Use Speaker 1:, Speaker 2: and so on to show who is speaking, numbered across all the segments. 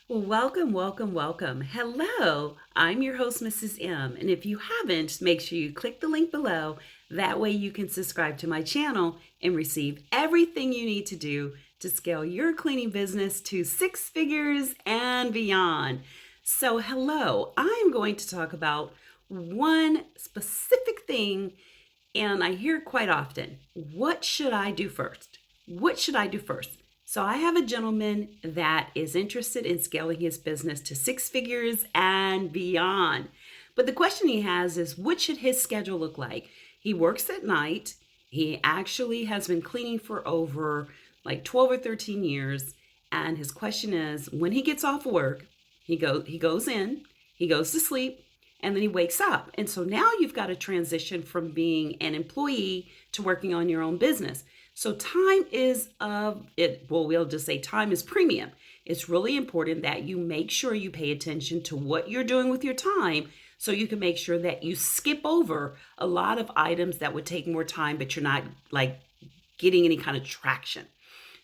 Speaker 1: Welcome, welcome, welcome. Hello, I'm your host, Mrs. M. And if you haven't, make sure you click the link below. That way you can subscribe to my channel and receive everything you need to do to scale your cleaning business to six figures and beyond. So, hello, I'm going to talk about one specific thing, and I hear it quite often. What should I do first? What should I do first? So I have a gentleman that is interested in scaling his business to six figures and beyond. But the question he has is, what should his schedule look like? He works at night. He actually has been cleaning for over like 12 or 13 years. And his question is, when he gets off work, he goes in, he goes to sleep, and then he wakes up. And so now you've got to transition from being an employee to working on your own business. So time is we'll just say time is premium. It's really important that you make sure you pay attention to what you're doing with your time so you can make sure that you skip over a lot of items that would take more time, but you're not like getting any kind of traction.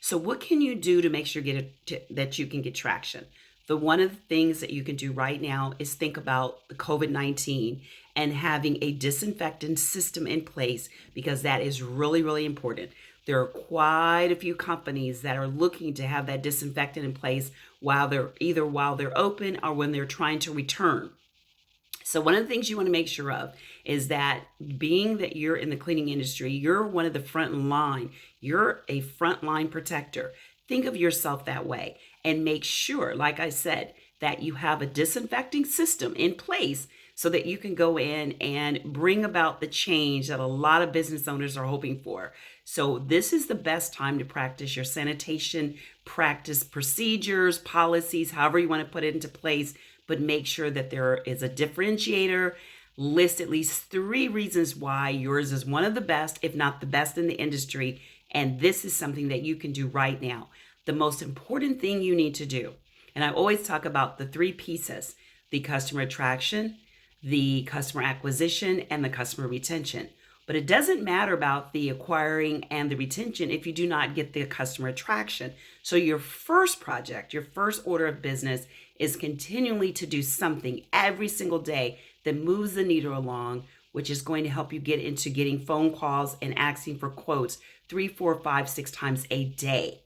Speaker 1: So what can you do to make sure that you can get traction? One of the things that you can do right now is think about the COVID-19 and having a disinfectant system in place, because that is really, really important. There are quite a few companies that are looking to have that disinfectant in place while they're open or when they're trying to return. So one of the things you want to make sure of is that, being that you're in the cleaning industry, you're one of the front line. You're a frontline protector. Think of yourself that way and make sure, like I said, that you have a disinfecting system in place so that you can go in and bring about the change that a lot of business owners are hoping for. So this is the best time to practice your sanitation, practice procedures, policies, however you want to put it into place, but make sure that there is a differentiator. List at least 3 reasons why yours is one of the best, if not the best in the industry. And this is something that you can do right now. The most important thing you need to do, and I always talk about the 3 pieces: the customer attraction, the customer acquisition, and the customer retention. But it doesn't matter about the acquiring and the retention if you do not get the customer attraction. So your first project, your first order of business is continually to do something every single day that moves the needle along, which is going to help you get into getting phone calls and asking for quotes 3, 4, 5, 6 times a day.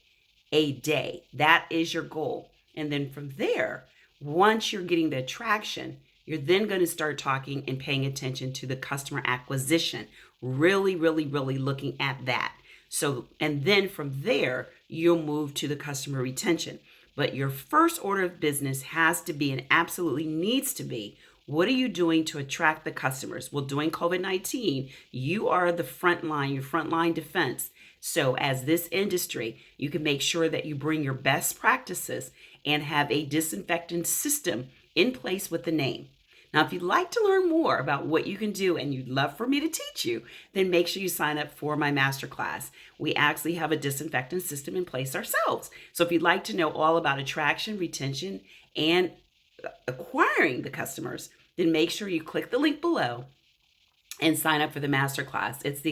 Speaker 1: That is your goal. And then from there, once you're getting the attraction, you're then going to start talking and paying attention to the customer acquisition, really, really, really looking at that. So, and then from there, you'll move to the customer retention. But your first order of business has to be, and absolutely needs to be, what are you doing to attract the customers? Well, during COVID-19, you are the front line, your frontline defense. So as this industry, you can make sure that you bring your best practices and have a disinfectant system in place with the name. Now, if you'd like to learn more about what you can do and you'd love for me to teach you, then make sure you sign up for my masterclass. We actually have a disinfectant system in place ourselves. So if you'd like to know all about attraction, retention, and acquiring the customers, then make sure you click the link below and sign up for the masterclass. It's the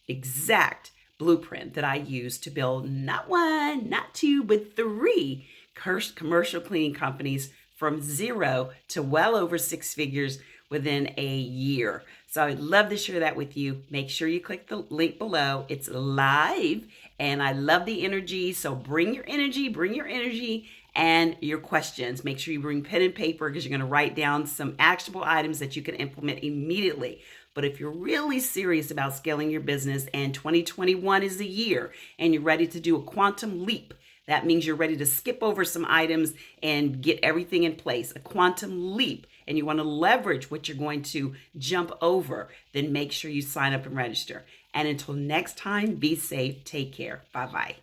Speaker 1: exact blueprint that I use to build not 1, not 2, but 3 commercial cleaning companies from 0 to well over 6 figures within a year. So I'd love to share that with you. Make sure you click the link below. It's live and I love the energy. So bring your energy and your questions. Make sure you bring pen and paper, because you're going to write down some actionable items that you can implement immediately. But if you're really serious about scaling your business and 2021 is the year and you're ready to do a quantum leap, that means you're ready to skip over some items and get everything in place, a quantum leap, and you want to leverage what you're going to jump over, then make sure you sign up and register. And until next time, be safe. Take care. Bye-bye.